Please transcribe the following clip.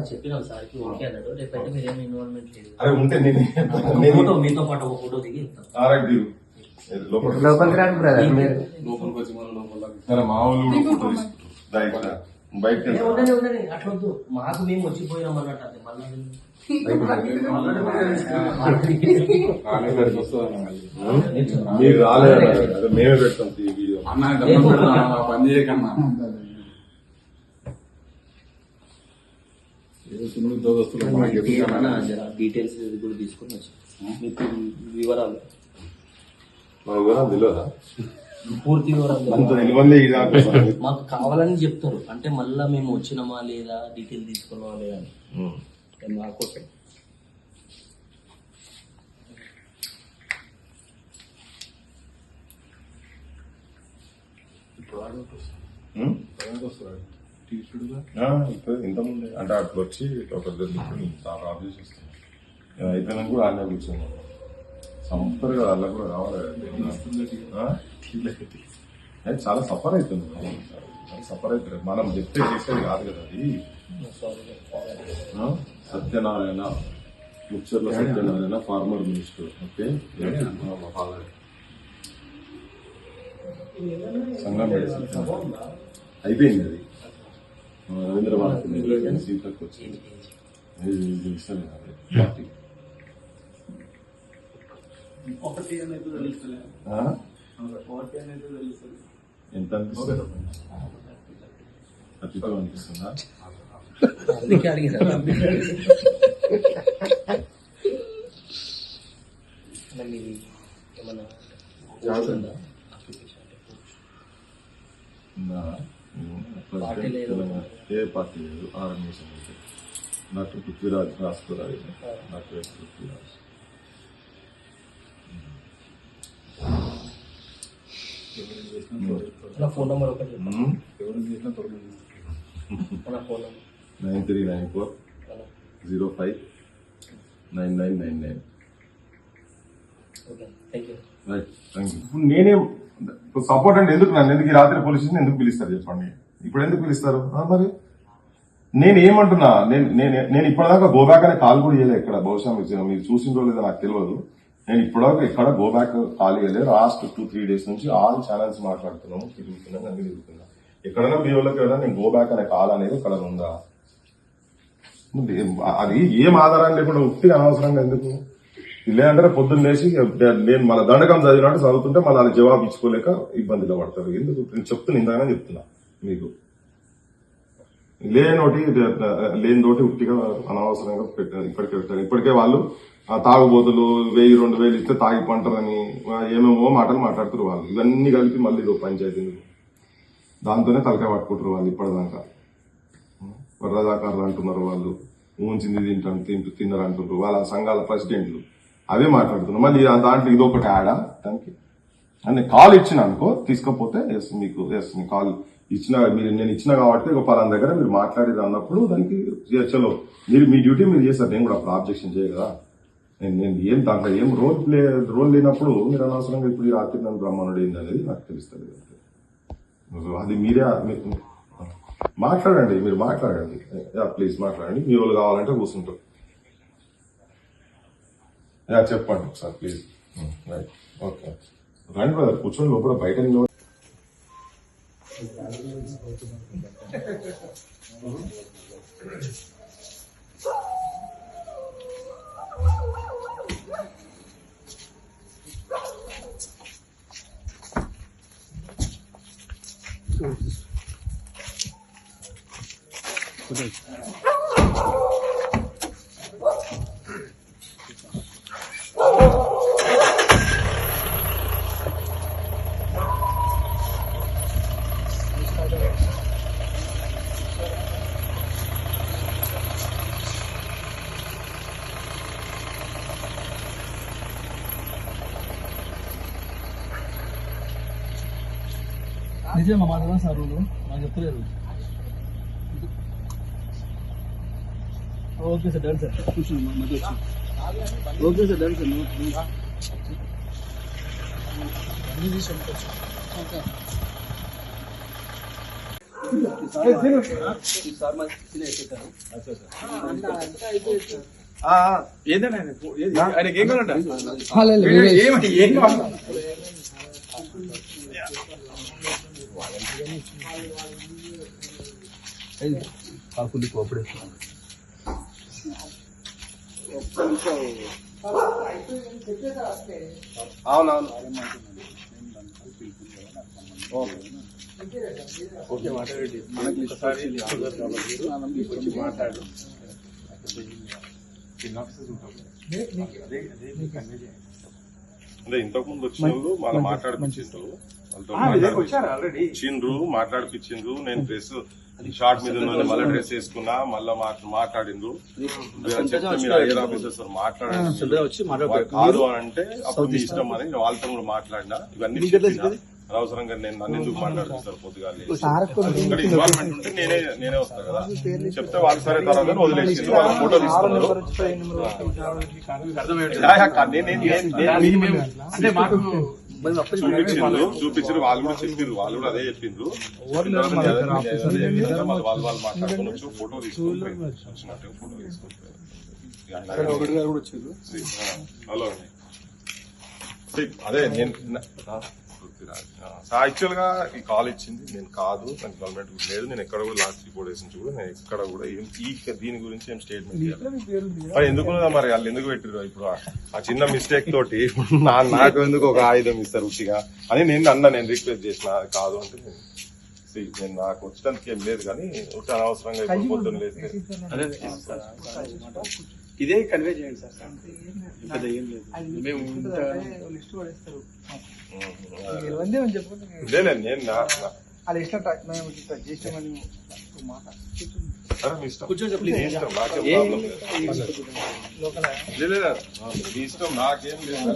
చెప్పినాం సార్కి ఓకే అన్నాడు. రేపైతే మీరేం ఇన్వాల్వ్మెంట్ లేదు. అరే ఉంటే ఫోటో మీతో పాటు ఒక ఫోటో దిగి లోపలికి రాండి బ్రదర్. మీరు సరే మా వాళ్ళు బయట అట్లొద్దు, మాకు మేము వచ్చిపోయినాం అన్నట్టు. అది మళ్ళీ మీరు రాలేదు, మేమే పెడతాం వీడియో. పని చేయకన్నా డీటెయిల్స్ కూడా తీసుకొని వచ్చి మీకు వివరాలు మా వివరాలు తెలియదా? పూర్తి వివరాలు అంత మాకు కావాలని చెప్తారు. అంటే మళ్ళా మేము వచ్చినామా లేదా, డీటెయిల్ తీసుకున్నామా లేదా అని మాకోసం. ఇంతకుముందే అంటే అట్లా వచ్చి ఒక చాలా ఆఫ్ చేసి వస్తాను. అయిపోయినా కూడా ఆనే కూర్చున్నాను. సంపర్ కదా అలా కూడా కావాలి. చాలా సఫర్ అవుతుంది, సఫర్ అవుతుంది. మనం చెప్తే చేసేది కాదు కదా అది. Satyanarayana, Muccharla Satyanarayana, former minister. Okay, సంఘం అయిపోయింది అది. రవీంద్ర భారతి సీట్లకు వచ్చింది. ఎంత అనిపిస్తుంది? అతిథం అనిపిస్తుందా? ఏ పార్టీ లేదు, ఆర్గనైజేషన్ లేదు. డాక్టర్ పృథ్వీరాజ్ రాసుకోరాలి, doctor S Prithviraj. Phone number ఒకటి 9394059999. ఇప్పుడు నేనేం సపోర్ట్ అంటే ఎందుకు నన్ను ఎందుకు ఈ రాత్రి పోలీస్ స్టేషన్ ఎందుకు పిలుస్తారు చెప్పండి? ఇప్పుడు ఎందుకు పిలుస్తారు? మరి నేను ఏమంటున్నా, నేను ఇప్పటిదాకా గోబ్యాక్ అనే కాల్ కూడా చేయలేదు ఎక్కడ. బహుశా మీరు చూసిందో లేదో నాకు తెలియదు. నేను ఇప్పటిదాకా ఎక్కడ గోబ్యాక్ కాల్ చేయలేదు. లాస్ట్ 2-3 days నుంచి ఆల్ ఛానల్స్ మాట్లాడుతున్నాము, తిరుగుతున్నాం, అన్ని తిరుగుతున్నా. ఎక్కడైనా మీ వాళ్ళకి ఎవరైనా నేను గోబ్యాక్ అనే కాల్ అనేది ఎక్కడ ఉందా? అది ఏం ఆధారం లేకుండా ఉత్తిగా అనవసరంగా ఎందుకు? లేదంటే పొద్దున్న లేచి నేను మన దండకం చదివినట్టు చదువుతుంటే మళ్ళీ అది జవాబు ఇచ్చుకోలేక ఇబ్బందిలో పడతారు. ఎందుకు నేను చెప్తున్నా, ఇంతగానే చెప్తున్నా మీకు. లేనితోటి ఉట్టిగా అనవసరంగా ఇప్పటికే పెట్టారు. ఇప్పటికే వాళ్ళు తాగుబోతులు 1000-2000 ఇస్తే తాగి పంటారని ఏమేమో మాటలు మాట్లాడుతారు వాళ్ళు. ఇవన్నీ కలిపి మళ్ళీ ఇదో పంచాయతీ, దాంతోనే తలకాయ పట్టుకుంటారు వాళ్ళు. ఇప్పటిదాకా వరదాకారులు అంటున్నారు వాళ్ళు, ఊంచింది తిన్నారు అంటున్నారు వాళ్ళ సంఘాల ప్రెసిడెంట్లు. అవే మాట్లాడుతున్నారు. మళ్ళీ దాంట్లో ఇదొకటి యాడా దానికి అని కాల్ ఇచ్చిన అనుకో, తీసుకపోతే మీకు కాల్ ఇచ్చిన నేను ఇచ్చిన కాబట్టి ఒక పలానా దగ్గర మీరు మాట్లాడేది అన్నప్పుడు దానికి చలో మీరు మీ డ్యూటీ మీరు చేస్తారు. నేను కూడా అప్పుడు ఆబ్జెక్షన్ చేయగదా? నేను ఏం దాంట్లో ఏం రోల్ లేనప్పుడు మీరు అనవసరంగా ఇప్పుడు ఈ రాత్రి నన్ను బ్రహ్మాండు ఏంది అనేది నాకు తెలుస్తుంది. అది మీరే మాట్లాడండి, మీరు మాట్లాడండి, ప్లీజ్ మాట్లాడండి. మీ వాళ్ళు కావాలంటే కూర్చుంటారు. చెప్పండి ఒకసారి ప్లీజ్. రైట్, ఓకే, రండి బ్రదర్, కూర్చోండి లోపల. బయట నిజమా మాట్లాడడం సార్? రూలు నాకు చెప్తలేదు. Okay sir, done sir. కూర్చోండి, మధ్య వచ్చి. Okay sir, done sir. అన్ని తీసి ఓకే. సార్ మా చిన్న ఎక్కేసారు. ఏంటంటే ఆయనకి ఏం కావాలంట ఏం కావాలి కాకులు కోపడేసి అవునవును ఓకే మాట్లాడండి మనకి ఒకసారి మాట్లాడు అంటే ఇంతకు ముందు వచ్చిన వాళ్ళు మళ్ళీ మాట్లాడిపించిండ్రు వచ్చారు ఆల్రెడీ వచ్చిండ్రు మాట్లాడిపించిండ్రు నేను డ్రెస్ షార్ట్ మీద ఉన్న మళ్ళీ డ్రెస్ వేసుకున్నా మళ్ళీ మాట్లాడిండ్రు మీరు హైయర్ ఆఫీసర్స్ మాట్లాడారు వాళ్ళు కాదు అని అంటే అప్పుడు మీ ఇష్టం అని నేను వాళ్ళతో కూడా మాట్లాడినా ఇవన్నీ చెప్పినా. అనవసరంగా నేను నన్ను ఎందుకు మాట్లాడుతారు పొద్దుగా ఇన్వాల్వ్మెంట్ ఉంటే నేనే వస్తాను కదా చెప్తే వాళ్ళు సరే తర్వాత వదిలేసి వాళ్ళ ఫోటో తీసుకున్నారు చూపించారు వాళ్ళు కూడా చెప్పారు వాళ్ళు కూడా అదే చెప్పిండ్రు వాళ్ళు మాట్లాడుకుని వచ్చి ఫోటో తీసుకుని వచ్చినట్టు ఫోటో తీసుకుంటారు హలో అదే నేను యాక్చువల్ గా ఈ కాల్ ఇచ్చింది నేను కాదు, నాకు గవర్నమెంట్ లేదు, నేను ఎక్కడ కూడా లాస్ట్ రిపోర్ట్ వేసింది కూడా నేను ఎక్కడ కూడా దీని గురించి ఏం స్టేట్మెంట్ మరి ఎందుకు మరి వాళ్ళు ఎందుకు పెట్టారు ఇప్పుడు ఆ చిన్న మిస్టేక్ తోటి నాకు ఎందుకు ఒక ఆయుధం ఇస్తారు ఉచిగా అని నేను రిక్వెస్ట్ చేసిన కాదు అంటే నేను నాకు వచ్చడానికి ఏం లేదు కానీ ఒకటి అనవసరంగా ఇప్పుడు పొద్దున్న లేస్తే ఇదే కన్వే చేయండి సార్. ఏం లేదు మేము లేదు నేను మీ ఇష్టం నాకేం లేదు.